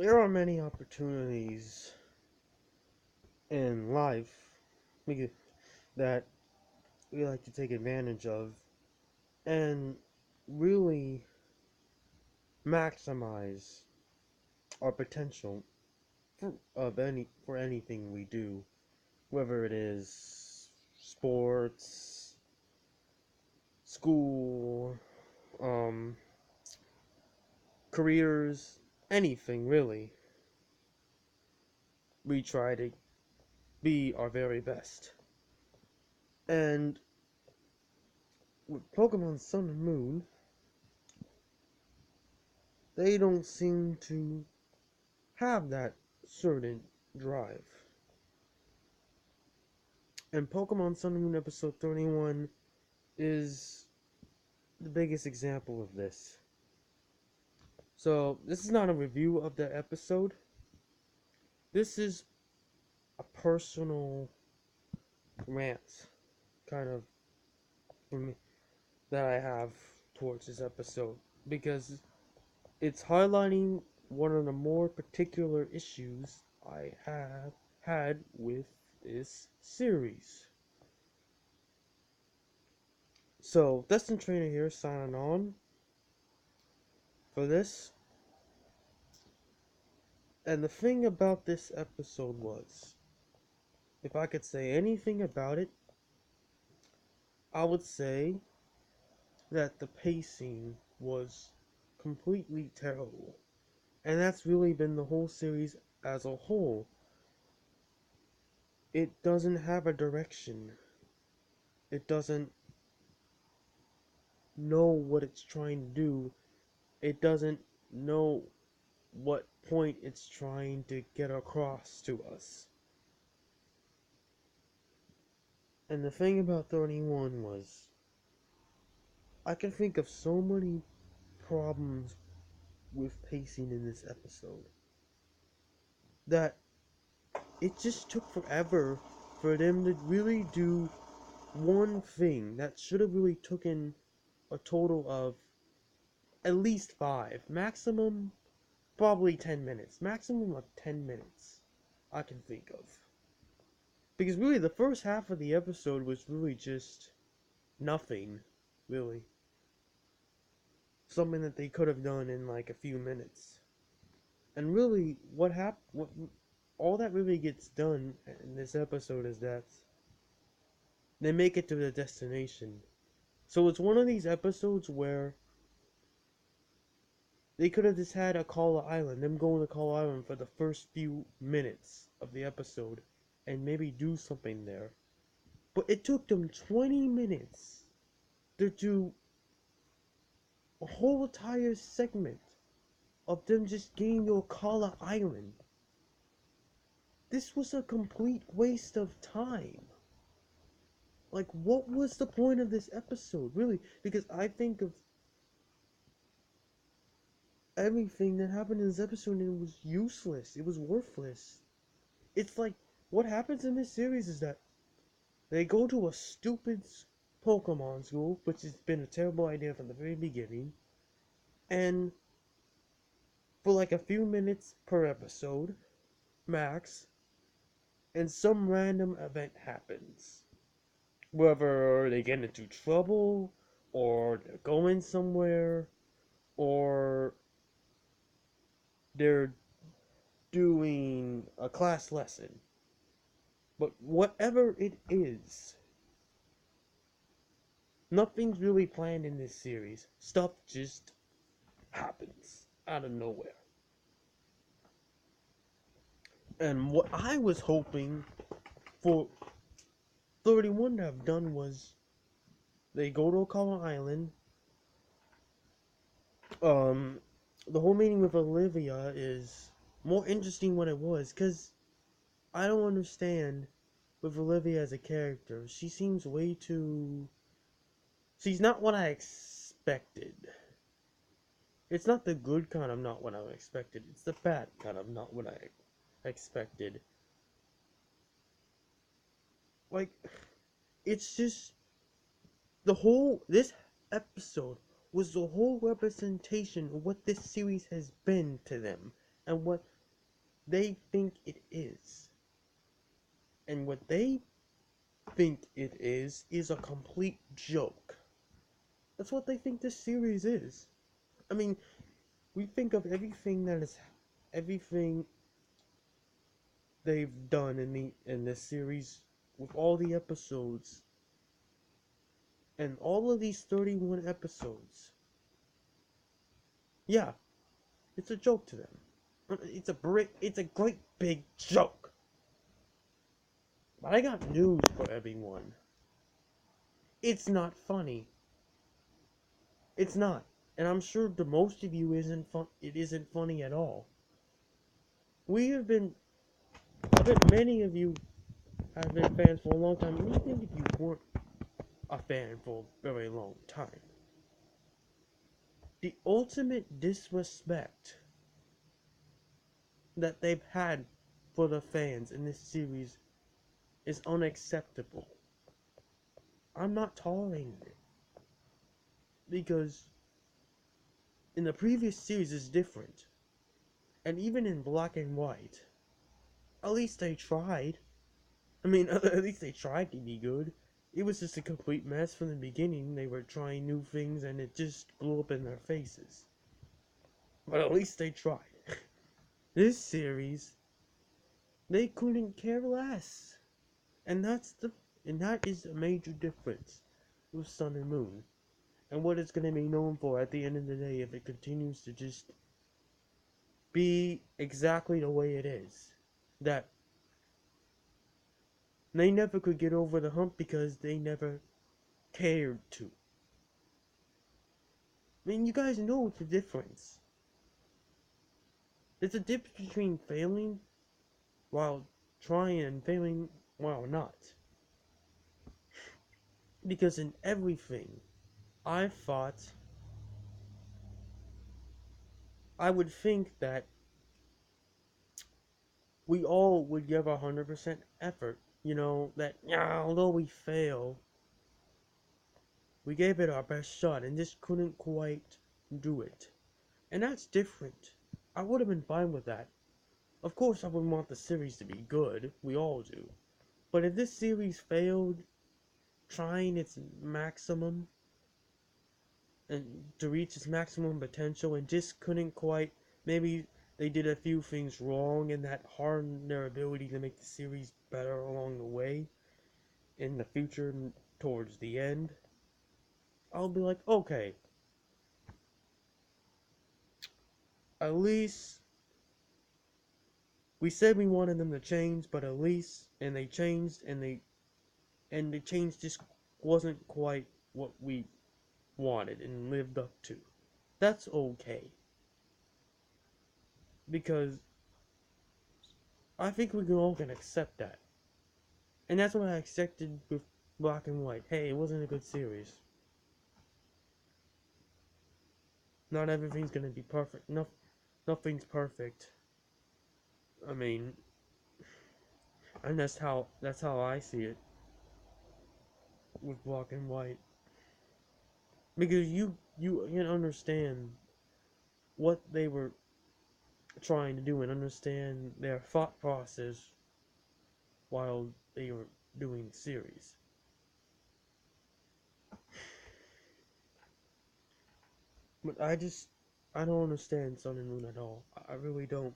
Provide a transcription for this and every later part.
There are many opportunities in life that we like to take advantage of and really maximize our potential for anything we do, whether it is sports, school, um, careers, anything really. We try to be our very best. And with Pokemon Sun and Moon, they don't seem to have that certain drive. And Pokemon Sun and Moon episode 31 is the biggest example of this. So, this is not a review of the episode. This is a personal rant, kind of, for me, that I have towards this episode. Because it's highlighting one of the more particular issues I have had with this series. So, Destin Trainer here, signing on for this. And the thing about this episode was, if I could say anything about it, I would say that the pacing was completely terrible. And that's really been the whole series as a whole. It doesn't have a direction. It doesn't know what it's trying to do. It doesn't know what point it's trying to get across to us. And the thing about 31 was, I can think of so many problems with pacing in this episode that it just took forever for them to really do one thing that should have really taken a total of at least 5, maximum probably 10 minutes, maximum of 10 minutes I can think of. Because really the first half of the episode was really just nothing, really. Something that they could have done in like a few minutes. And really, all that really gets done in this episode is that they make it to the destination. So it's one of these episodes where they could have just had a Kala Island, them going to Kala Island for the first few minutes of the episode, and maybe do something there. But it took them 20 minutes to do a whole entire segment of them just getting to Kala Island. This was a complete waste of time. Like, what was the point of this episode, really? Because I think of everything that happened in this episode and it was useless. It was worthless. It's like, what happens in this series is that they go to a stupid Pokemon school, which has been a terrible idea from the very beginning, and for like a few minutes per episode, max, and some random event happens. Whether they get into trouble, or they're going somewhere, or they're doing a class lesson. But whatever it is, nothing's really planned in this series. Stuff just happens out of nowhere. And what I was hoping for 31 to have done was they go to Okala Island. The whole meeting with Olivia is more interesting than it was, because I don't understand with Olivia as a character. She seems way too... She's not what I expected. It's not the good kind of not what I expected. It's the bad kind of not what I expected. Like, it's just... This episode was the whole representation of what this series has been to them. and what they think it is. And what they think it is a complete joke. That's what they think this series is. I mean, we think of everything they've done in this series with all the episodes and all of these 31 episodes. Yeah, it's a joke to them. It's a great big joke. But I got news for everyone. It's not funny. It's not. And I'm sure to most of you it isn't funny at all. I bet many of you have been fans for a long time, and even if you weren't a fan for a very long time. The ultimate disrespect that they've had for the fans in this series is unacceptable. I'm not tolerating it. Because in the previous series is different. And even in black and white, at least they tried. I mean, at least they tried to be good. It was just a complete mess from the beginning. They were trying new things and it just blew up in their faces. But at least they tried. This series, they couldn't care less. And that is a major difference with Sun and Moon. And what it's going to be known for at the end of the day if it continues to just be exactly the way it is. That they never could get over the hump because they never cared to. I mean, you guys know the difference. There's a difference between failing while trying and failing while not. Because in everything, I thought, I would think that we all would give 100% effort. You know, that, yeah, although we fail, we gave it our best shot and just couldn't quite do it. And that's different. I would have been fine with that. Of course, I would want the series to be good. We all do. But if this series failed trying its maximum and to reach its maximum potential and just couldn't quite, maybe they did a few things wrong and that hardened their ability to make the series better along the way in the future towards the end, I'll be like, okay, at least we said we wanted them to change, but at least, and they changed, and the change just wasn't quite what we wanted and lived up to. That's okay. Because I think we all can accept that. And that's what I accepted with Black and White. Hey, it wasn't a good series. Not everything's gonna be perfect. Nothing's perfect. I mean, and that's how I see it with Black and White. Because you can understand what they were trying to do and understand their thought process while they were doing the series. But I don't understand Sun and Moon at all. I really don't.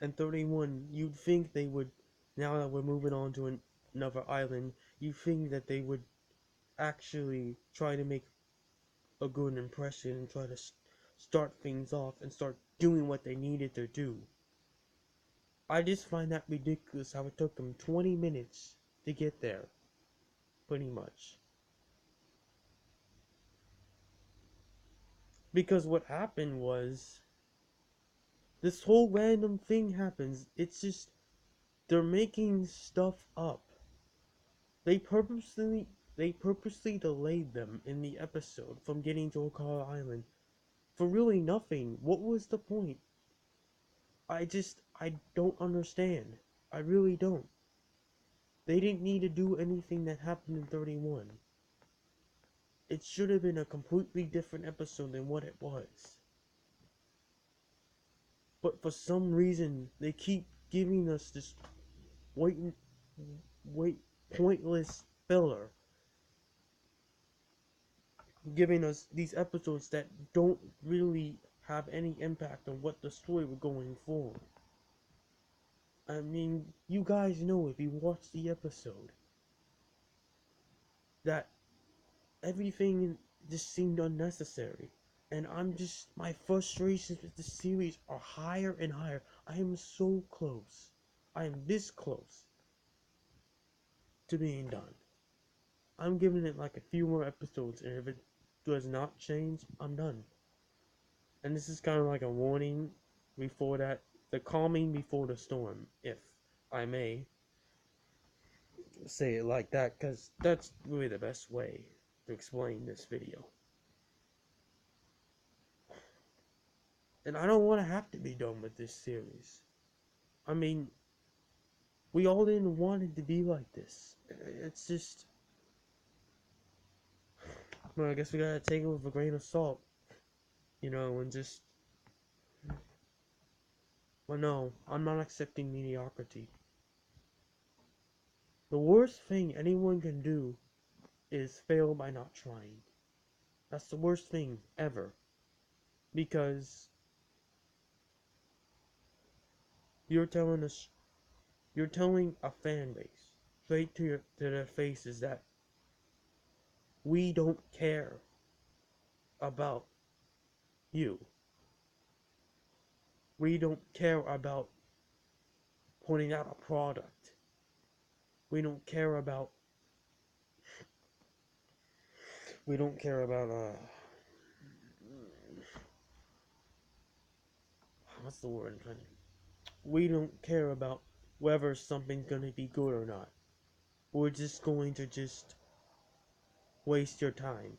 And 31, you'd think they would, now that we're moving on to another island, you'd think that they would actually try to make a good impression and try to start things off and start doing what they needed to do. I just find that ridiculous how it took them 20 minutes to get there, pretty much. Because what happened was, this whole random thing happens. It's just, they're making stuff up. They purposely delayed them in the episode from getting to Okara Island for really nothing. What was the point? I don't understand. I really don't. They didn't need to do anything that happened in 31. It should have been a completely different episode than what it was. But for some reason, they keep giving us this wait, wait, pointless filler. Giving us these episodes that don't really have any impact on what the story we're going forward. I mean, you guys know if you watch the episode that everything just seemed unnecessary. And my frustrations with the series are higher and higher. I am so close. I am this close to being done. I'm giving it like a few more episodes, and if it does not change, I'm done. And this is kind of like a warning before that, the calming before the storm, if I may say it like that, because that's really the best way to explain this video. And I don't want to have to be done with this series. I mean, we all didn't want it to be like this. It's just, well, I guess we gotta take it with a grain of salt, and just, well, no, I'm not accepting mediocrity. The worst thing anyone can do is fail by not trying. That's the worst thing ever. Because you're telling a fan base straight to their faces that we don't care about you. We don't care about pointing out a product. We don't care about what's the word I'm trying to, we don't care about whether something's gonna be good or not. We're just going to just waste your time.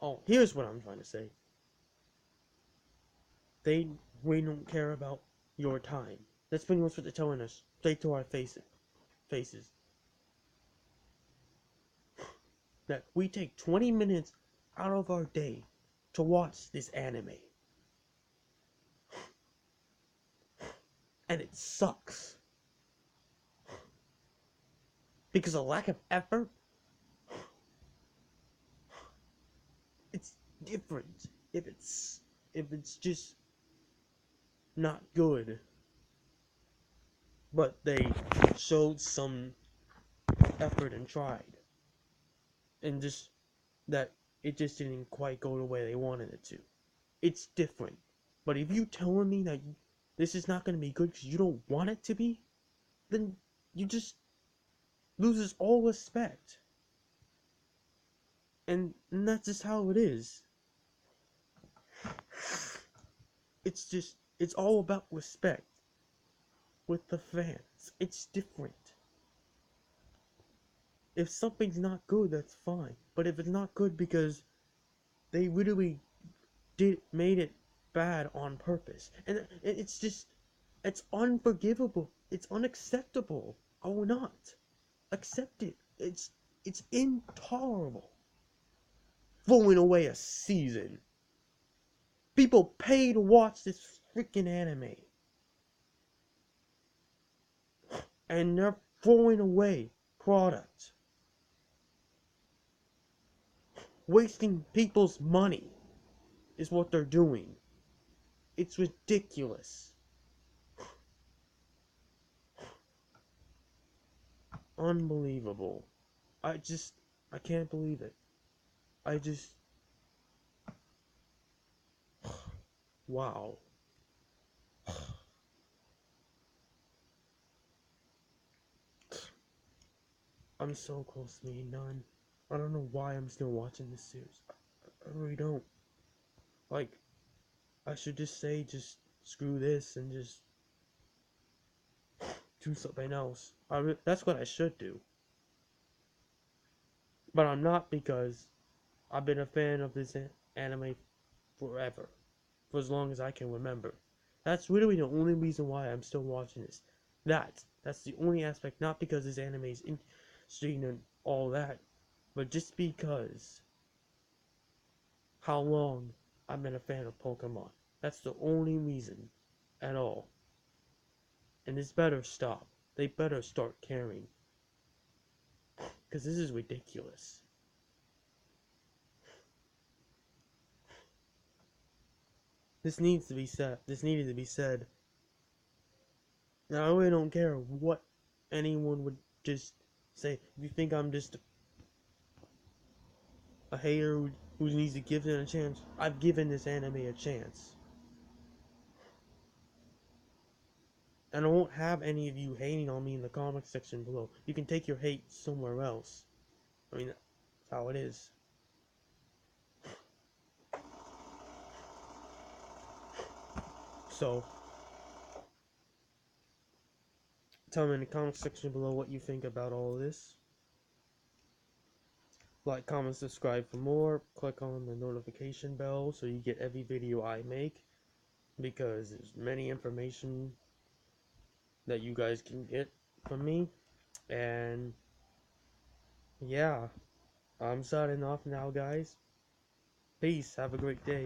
Oh, here's what I'm trying to say. We don't care about your time. That's pretty much what they're telling us, straight to our faces. That we take 20 minutes out of our day to watch this anime. And it sucks. Because of lack of effort, it's different if it's just not good. But they showed some effort and tried. And just that it just didn't quite go the way they wanted it to. It's different. But if you telling me that this is not going to be good because you don't want it to be, then you just loses all respect. And that's just how it is. It's all about respect with the fans. It's different. If something's not good, that's fine. But if it's not good because they literally made it bad on purpose, and it's unforgivable. It's unacceptable. I will not accept it. It's intolerable. Throwing away a season. People pay to watch this freaking anime. And they're throwing away products. Wasting people's money is what they're doing. It's ridiculous. Unbelievable. I can't believe it. Wow. I'm so close to being done. I don't know why I'm still watching this series. I really don't. Like, I should just say, just screw this and just do something else. That's what I should do. But I'm not, because I've been a fan of this anime forever. For as long as I can remember. That's literally the only reason why I'm still watching this. That's the only aspect, not because this anime is interesting and all that, but just because how long I've been a fan of Pokemon. That's the only reason at all. And this better stop. They better start caring. Because this is ridiculous. This needs to be said. This needed to be said. Now, I really don't care what anyone would just say. If you think I'm just a hater who needs to give it a chance, I've given this anime a chance. And I won't have any of you hating on me in the comment section below. You can take your hate somewhere else. I mean, that's how it is. So, tell me in the comment section below what you think about all of this. Like, comment, subscribe for more. Click on the notification bell so you get every video I make. Because there's many information that you guys can get from me. And, yeah. I'm signing off now, guys. Peace. Have a great day.